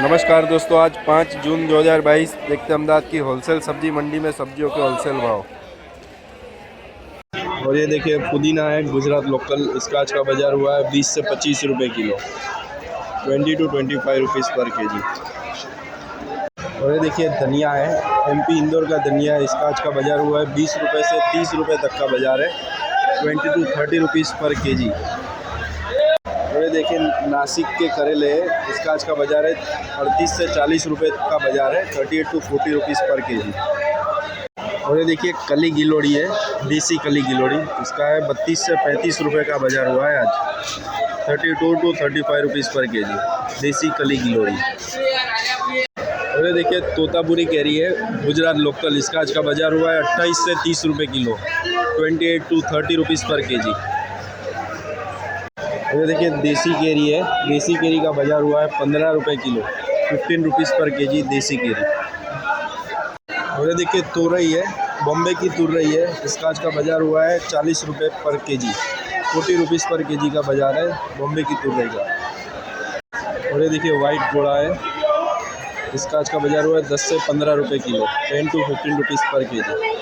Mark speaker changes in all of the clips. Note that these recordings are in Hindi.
Speaker 1: नमस्कार दोस्तों, आज 5 जून 2022 देखते अहमदाबाद की होलसेल सब्जी मंडी में सब्जियों के होलसेल भाव। और ये देखिए पुदीना है गुजरात लोकल, इसका आज का बाज़ार हुआ है 20 से 25 रुपये किलो, 20 to 25 रुपीज़ पर केजी। और ये देखिए धनिया है, एमपी इंदौर का धनिया है, इसका आज का बाज़ार हुआ है 20 रुपये से 30 रुपये तक का बाज़ार है, 20 to 30 रुपीज़ पर केजी। और ये देखिए नासिक के करेले है, इसका आज का बाज़ार है 38 से 40 रुपये का बाज़ार है, 38 to 40 रुपीज़ पर केजी। और ये देखिए कली गिलोड़ी है, देसी कली गिलोड़ी, इसका है 32 से 35 रुपये का बाज़ार हुआ है आज, 32 to 35 रुपीज़ पर केजी देसी कली गिलोड़ी। और ये देखिए तोतापुरी कैरी है गुजरात लोकल, इसका आज का बाज़ार हुआ है 28 से 30 रुपये किलो, 28 to 30 रुपीज़ पर केजी। ये देखिए देसी केरी है, देसी केरी का बाज़ार हुआ है 15 रुपये किलो, 15 रुपीज़ पर केजी देसी केरी। और ये देखिए तुरई है, बॉम्बे की तुरई है, इसका आज का बाज़ार हुआ है 40 रुपये पर केजी, 40 रुपीज़ पर केजी का बाज़ार है बॉम्बे की तुरई का। और ये देखिए वाइट घोड़ा है, इसका आज का बाज़ार हुआ है 10 से 15 रुपये किलो, 10 to 15 रुपीज़ पर केजी।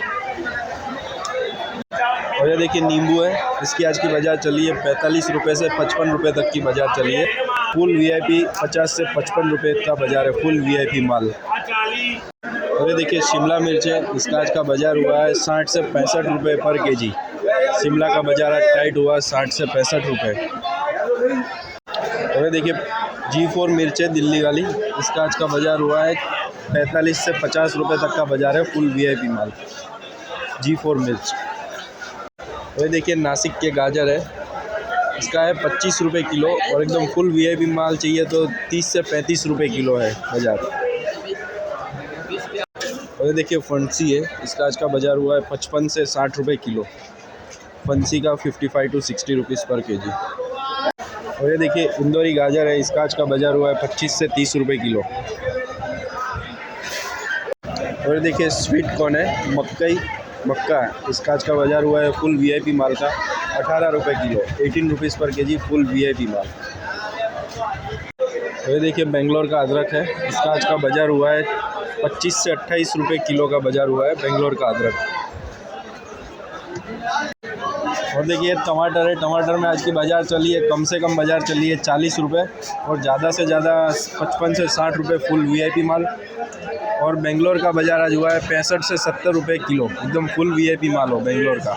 Speaker 1: और ये देखिए नींबू है, इसकी आज की बाज़ार चली है 45 रुपये से 55 रुपये तक की बाज़ार चली है। फुल वीआईपी 50 से 55 रुपये का बाज़ार है, फुल वीआईपी माल। और ये देखिए शिमला मिर्च है, इसका आज का बाज़ार हुआ है 60 से 65 रुपये पर केजी। शिमला का बाज़ार आज टाइट हुआ 60 से 65 रुपये। और ये देखिए G4 मिर्च है दिल्ली वाली, इसका आज का बाज़ार हुआ है 45 से 50 रुपये तक का बाज़ार है, फुल वीआईपी माल G4 मिर्च। और ये देखिए नासिक के गाजर है, इसका है 25 रुपये किलो, और एकदम फुल वीआईपी माल चाहिए तो 30 से 35 रुपये किलो है बाज़ार। और ये देखिए फंसी है, इसका आज का बाज़ार हुआ है 55 से 60 रुपये किलो, फंसी का 55 to 60 रुपीज़ पर केजी। और ये देखिए इंदौरी गाजर है, इसका आज का बाज़ार हुआ है 25 से 30 रुपये किलो। और ये देखिए स्वीट कॉर्न है, मक्का है, इसका आज का बाज़ार हुआ है फुल वीआईपी माल का 18 रुपये किलो, 18 रुपीज़ पर केजी फुल वीआईपी माल। और ये देखिए बेंगलोर का अदरक है, इसका आज का बाज़ार हुआ है 25 से 28 रुपये किलो का बाज़ार हुआ है बेंगलोर का अदरक। और देखिए टमाटर है, टमाटर में आज की बाज़ार चली है, कम से कम बाज़ार चली है 40 रुपये, और ज़्यादा से ज़्यादा 55 से 60 रुपये फुल वीआईपी माल। और बेंगलोर का बाज़ार आज हुआ है 65 से 70 रुपये किलो, एकदम फुल वीआईपी माल हो बेंगलोर का।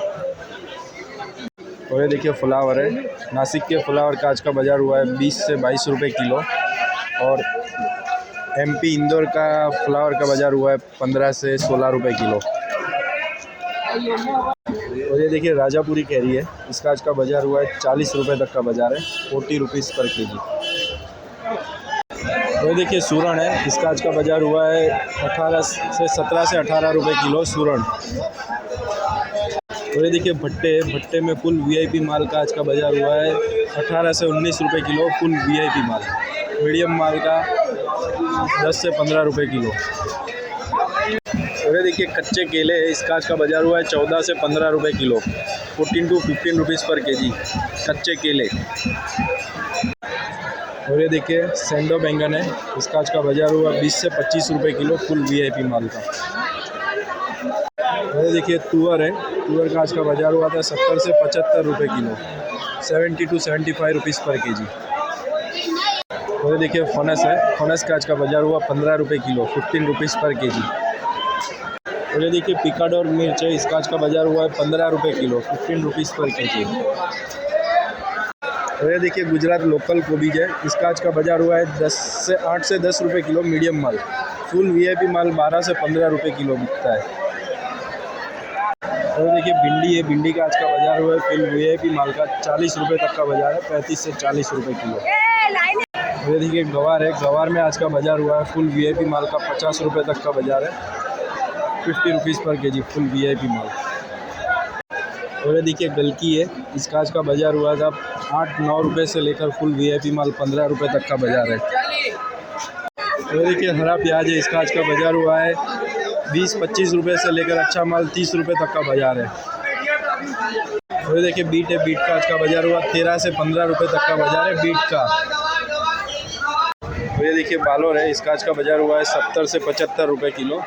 Speaker 1: और ये देखिए फ्लावर है, नासिक के फ्लावर का आज का बाज़ार हुआ है 20 से 22 रुपये किलो, और एमपी इंदौर का फ्लावर का बाज़ार हुआ है 15 से 16 रुपये किलो। और ये देखिए राजापुरी कैरी है, इसका आज का बाज़ार हुआ है 40 रुपये तक का बाज़ार है, 40 रुपीज़ पर केजी। और ये देखिए सूरण है, इसका आज का बाज़ार हुआ है 17 से 18 रुपये किलो सूरण। और ये देखिए भट्टे में फुल वीआईपी माल का आज का बाज़ार हुआ है 18 से 19 रुपये किलो, फुल वीआईपी माल। मीडियम माल का 10 से 15 रुपये किलो। और ये देखिए कच्चे केले है, इसका आज का बाज़ार हुआ है 14 से 15 रुपये किलो, 14 to 15 रुपीज़ पर केजी कच्चे केले। और ये देखिए सेंडो बैंगन है, इसका आज का बाज़ार हुआ 20 से 25 रुपये किलो, फुल वीआईपी माल का। और ये देखिए तुअर है, तुअर का आज का बाज़ार हुआ था 70 से 75 रुपये किलो, 70 to 75 रुपीज़ पर केजी। और ये देखिए फनस है, फनस का आज का बाज़ार हुआ 15 रुपये किलो, 15 रुपीज़ पर केजी। और ये देखिए पिकाडोर मिर्च है, इसका आज का बाज़ार हुआ है 15 रुपये किलो, 15 रुपीज़ पर केजी। और ये देखिए गुजरात लोकल कोबीज है, इसका आज का बाज़ार हुआ है 8 से 10 रुपये किलो, मीडियम माल। फुल वीआईपी माल 12 से 15 रुपये किलो बिकता है। और देखिए भिंडी है, भिंडी का आज का बाज़ार हुआ है फुल वीआईपी माल का 40 रुपये तक का बाज़ार है, 35 से 40 रुपये किलो। और ये देखिए गवार है, गवार में आज का बाज़ार हुआ है फुल वीआईपी माल का 50 रुपये तक का बाज़ार है, 50 रुपीज़ पर केजी फुल वीआईपी माल। और ये देखिए गलकी है, इसका आज का बाज़ार हुआ था 8-9 रुपये से लेकर फुल वीआईपी माल 15 रुपये तक का बाज़ार है। और ये देखिए हरा प्याज है, इसका आज का बाज़ार हुआ है 20-25 रुपये से लेकर अच्छा माल 30 रुपये तक का बाज़ार है। और ये देखिए बीट है, बीट का आज का बाज़ार हुआ 13 से 15 रुपये तक का बाज़ार है बीट का। और ये देखिए बालोर है, स्कॉच का बाज़ार हुआ है 70 से 75 रुपये किलो,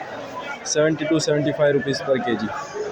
Speaker 1: 70 to 75 रुपीज़ पर केजी।